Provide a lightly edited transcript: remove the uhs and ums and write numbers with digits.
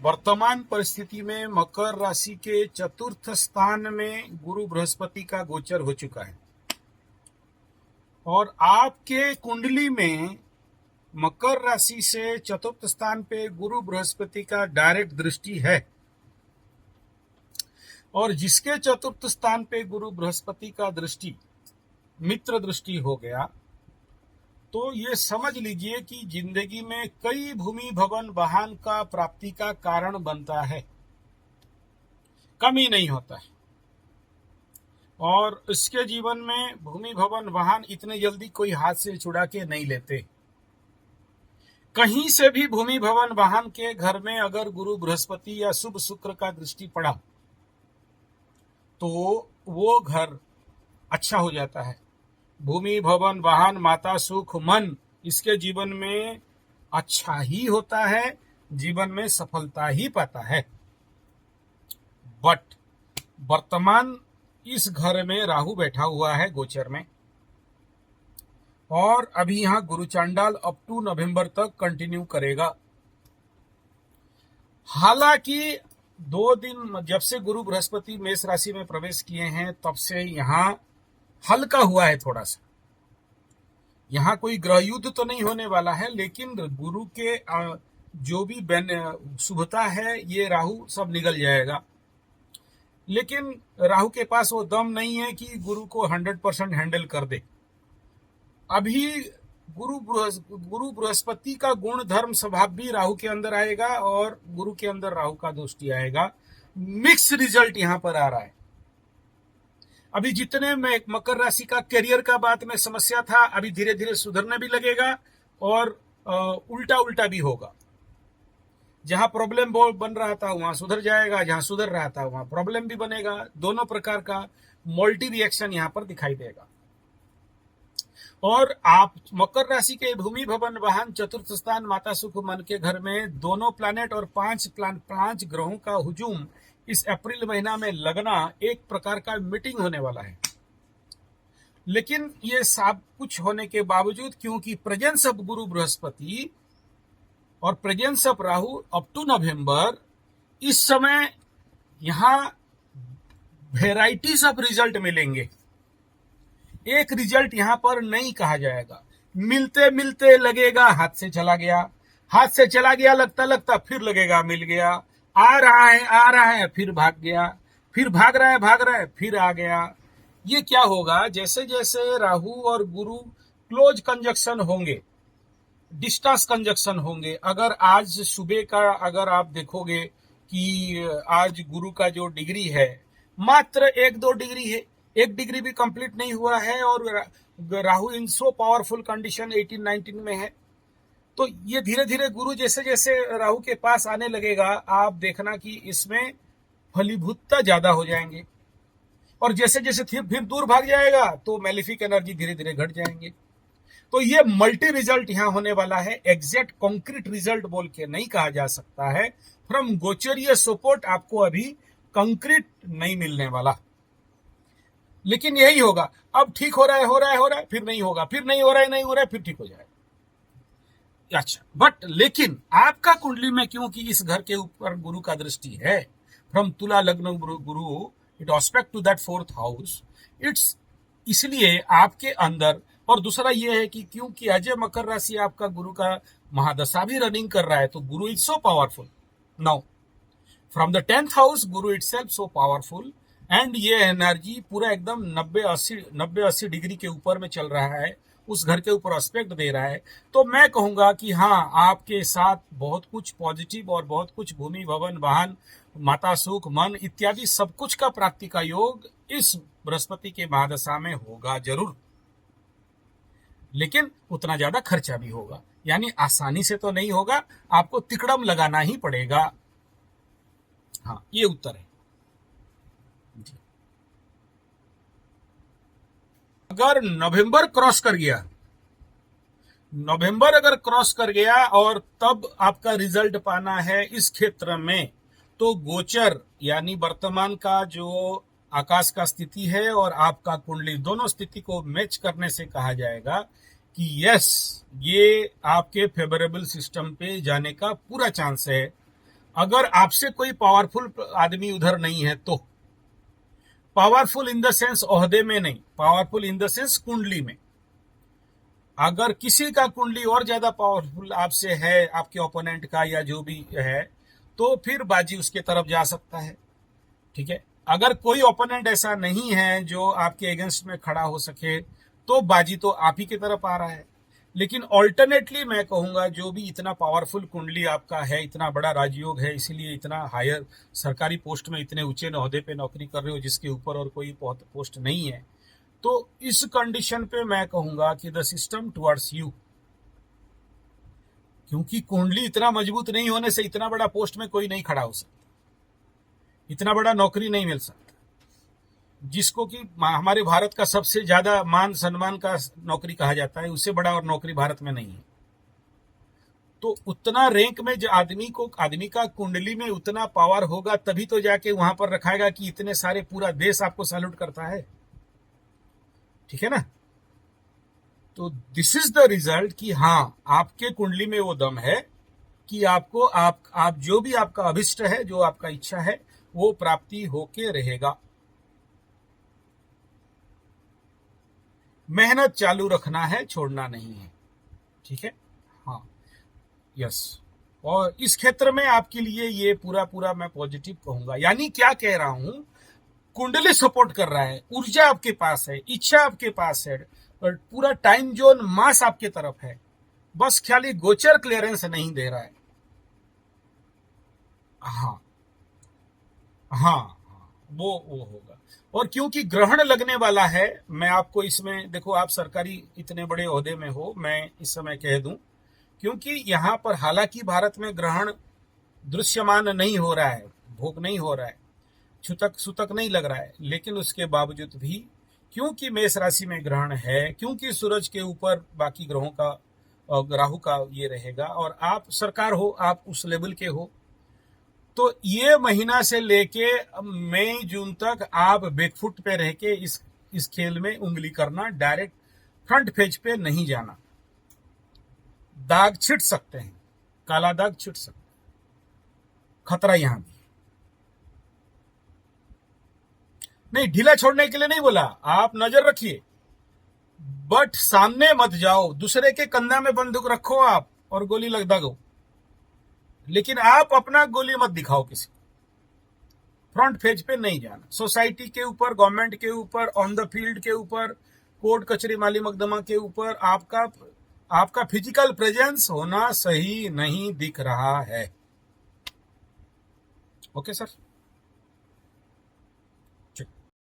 वर्तमान परिस्थिति में मकर राशि के चतुर्थ स्थान में गुरु बृहस्पति का गोचर हो चुका है और आपके कुंडली में मकर राशि से चतुर्थ स्थान पे गुरु बृहस्पति का डायरेक्ट दृष्टि है और जिसके चतुर्थ स्थान पे गुरु बृहस्पति का दृष्टि मित्र दृष्टि हो गया तो ये समझ लीजिए कि जिंदगी में कई भूमि भवन वाहन का प्राप्ति का कारण बनता है, कमी नहीं होता है। और इसके जीवन में भूमि भवन वाहन इतने जल्दी कोई हाथ से छुड़ा के नहीं लेते। कहीं से भी भूमि भवन वाहन के घर में अगर गुरु बृहस्पति या शुभ शुक्र का दृष्टि पड़ा तो वो घर अच्छा हो जाता है। भूमि भवन वाहन माता सुख मन इसके जीवन में अच्छा ही होता है, जीवन में सफलता ही पाता है। बट वर्तमान इस घर में राहु बैठा हुआ है गोचर में और अभी यहां गुरु चांडाल अप टू नवंबर तक कंटिन्यू करेगा। हालांकि 2 दिन जब से गुरु बृहस्पति मेष राशि में प्रवेश किए हैं तब से यहां हल्का हुआ है थोड़ा सा। यहां कोई ग्रह युद्ध तो नहीं होने वाला है, लेकिन गुरु के जो भी शुभता है ये राहु सब निकल जाएगा। लेकिन राहु के पास वो दम नहीं है कि गुरु को 100% हैंडल कर दे। अभी गुरु बृहस्पति का गुण धर्म स्वभाव भी राहु के अंदर आएगा और गुरु के अंदर राहु का दोस्ती आएगा। मिक्स रिजल्ट यहां पर आ रहा है। अभी जितने में मकर राशि का करियर का बात में समस्या था, अभी धीरे धीरे सुधरने भी लगेगा और उल्टा उल्टा भी होगा। जहां प्रॉब्लम बन रहा था वहां सुधर जाएगा, जहां सुधर रहा था वहां प्रॉब्लम भी बनेगा। दोनों प्रकार का मल्टी रिएक्शन यहां पर दिखाई देगा। और आप मकर राशि के भूमि भवन वाहन चतुर्थ स्थान माता सुख मन के घर में दोनों प्लैनेट और 5 ग्रहों का हुजूम इस अप्रैल महीना में लगना एक प्रकार का मीटिंग होने वाला है। लेकिन ये सब कुछ होने के बावजूद क्योंकि प्रेजेंस ऑफ गुरु बृहस्पति और presence of Rahu up to November, इस समय यहां वेराइटीज ऑफ रिजल्ट मिलेंगे। एक रिजल्ट यहां पर नहीं कहा जाएगा। मिलते मिलते लगेगा हाथ से चला गया, हाथ से चला गया लगता लगता फिर लगेगा मिल गया, आ रहा है फिर भाग गया, फिर भाग रहा है फिर आ गया। ये क्या होगा, जैसे जैसे राहु और गुरु क्लोज कंजक्शन होंगे, डिस्टेंस कंजक्शन होंगे। अगर आज सुबह का अगर आप देखोगे कि आज गुरु का जो डिग्री है मात्र 1-2 डिग्री है, 1 डिग्री भी कंप्लीट नहीं हुआ है और राहु इन सो पावरफुल कंडीशन 18-19 में है। तो ये धीरे धीरे गुरु जैसे जैसे राहु के पास आने लगेगा, आप देखना कि इसमें फलीभूतता ज्यादा हो जाएंगे और जैसे जैसे फिर दूर भाग जाएगा तो मैलिफिक एनर्जी धीरे धीरे घट जाएंगे। तो ये मल्टी रिजल्ट यहां होने वाला है। एग्जैक्ट कॉन्क्रीट रिजल्ट बोल के नहीं कहा जा सकता है। फ्रॉम गोचरीय सपोर्ट आपको अभी कंक्रीट नहीं मिलने वाला, लेकिन यही होगा। अब ठीक हो रहा है फिर नहीं होगा, फिर नहीं हो रहा है फिर ठीक हो जाएगा। अच्छा, बट लेकिन आपका कुंडली में क्योंकि इस घर के ऊपर गुरु का दृष्टि है, फ्रॉम तुला लग्न गुरु it aspect to that 4th house, it's इसलिए आपके अंदर। और दूसरा ये है कि क्योंकि अजय मकर राशि आपका गुरु का महादशा भी रनिंग कर रहा है तो गुरु is so powerful now from the 10th house, Guru itself so powerful and ये एनर्जी पूरा एकदम 90-80 डिग्री के ऊपर में चल रहा है, उस घर के ऊपर एस्पेक्ट दे रहा है। तो मैं कहूंगा कि हाँ, आपके साथ बहुत कुछ पॉजिटिव और बहुत कुछ भूमि भवन वाहन माता सुख मन इत्यादि सब कुछ का प्राप्ति का योग इस बृहस्पति के महादशा में होगा जरूर, लेकिन उतना ज्यादा खर्चा भी होगा। यानी आसानी से तो नहीं होगा, आपको तिकड़म लगाना ही पड़ेगा। हाँ, ये उत्तर है। अगर नवंबर अगर क्रॉस कर गया और तब आपका रिजल्ट पाना है इस क्षेत्र में, तो गोचर यानी वर्तमान का जो आकाश का स्थिति है और आपका कुंडली दोनों स्थिति को मैच करने से कहा जाएगा कि यस, ये आपके फेवरेबल सिस्टम पे जाने का पूरा चांस है। अगर आपसे कोई पावरफुल आदमी उधर नहीं है तो, पावरफुल इन द सेंस ओहदे में नहीं, पावरफुल इन द सेंस कुंडली में। अगर किसी का कुंडली और ज्यादा पावरफुल आपसे है, आपके ओपोनेंट का या जो भी है, तो फिर बाजी उसके तरफ जा सकता है। ठीक है, अगर कोई ओपोनेंट ऐसा नहीं है जो आपके अगेंस्ट में खड़ा हो सके, तो बाजी तो आप ही की तरफ आ रहा है। लेकिन ऑल्टरनेटली मैं कहूंगा, जो भी इतना पावरफुल कुंडली आपका है, इतना बड़ा राजयोग है, इसीलिए इतना हायर सरकारी पोस्ट में, इतने ऊंचे ओहदे पे नौकरी कर रहे हो जिसके ऊपर और कोई पोस्ट नहीं है, तो इस कंडीशन पे मैं कहूंगा कि द सिस्टम टुवर्ड्स यू, क्योंकि कुंडली इतना मजबूत नहीं होने से इतना बड़ा पोस्ट में कोई नहीं खड़ा हो सकता, इतना बड़ा नौकरी नहीं मिल सकता, जिसको कि हमारे भारत का सबसे ज्यादा मान सम्मान का नौकरी कहा जाता है, उससे बड़ा और नौकरी भारत में नहीं है। तो उतना रैंक में जो आदमी का कुंडली में उतना पावर होगा, तभी तो जाके वहां पर रखाएगा कि इतने सारे पूरा देश आपको सैल्यूट करता है। ठीक है ना? तो दिस इज द रिजल्ट कि हाँ, आपके कुंडली में वो दम है कि आपको आप जो भी आपका अभिष्ट है, जो आपका इच्छा है, वो प्राप्ति होके रहेगा। मेहनत चालू रखना है, छोड़ना नहीं है। ठीक है? हाँ, यस। और इस क्षेत्र में आपके लिए ये पूरा मैं पॉजिटिव कहूंगा। यानी क्या कह रहा हूं, कुंडली सपोर्ट कर रहा है, ऊर्जा आपके पास है, इच्छा आपके पास है, और पूरा टाइम जोन मास आपके तरफ है, बस खाली गोचर क्लियरेंस नहीं दे रहा है। हाँ हाँ, वो होगा। और क्योंकि ग्रहण लगने वाला है, मैं आपको इसमें देखो, आप सरकारी इतने बड़े ओहदे में हो, मैं इस समय कह दूं, क्योंकि यहां पर हालांकि भारत में ग्रहण दृश्यमान नहीं हो रहा है, भोग नहीं हो रहा है, छुतक सुतक नहीं लग रहा है, लेकिन उसके बावजूद भी क्योंकि मेष राशि में ग्रहण है, क्योंकि सूरज के ऊपर बाकी ग्रहों का राहु का ये रहेगा, और आप सरकार हो, आप उस लेवल के हो, तो ये महीना से लेके मई जून तक आप बैकफुट पे रह के इस खेल में उंगली करना, डायरेक्ट फ्रंट पेज पे नहीं जाना। दाग छिट सकते हैं, काला दाग छिट सकते हैं, खतरा यहां भी नहीं। ढीला छोड़ने के लिए नहीं बोला, आप नजर रखिए, बट सामने मत जाओ, दूसरे के कंधा में बंदूक रखो आप और गोली लग दो, लेकिन आप अपना गोली मत दिखाओ किसी को। फ्रंट पेज पे नहीं जाना, सोसाइटी के ऊपर, गवर्नमेंट के ऊपर, ऑन द फील्ड के ऊपर, कोर्ट कचहरी माली मकदमा के ऊपर आपका फिजिकल प्रेजेंस होना सही नहीं दिख रहा है। Okay sir.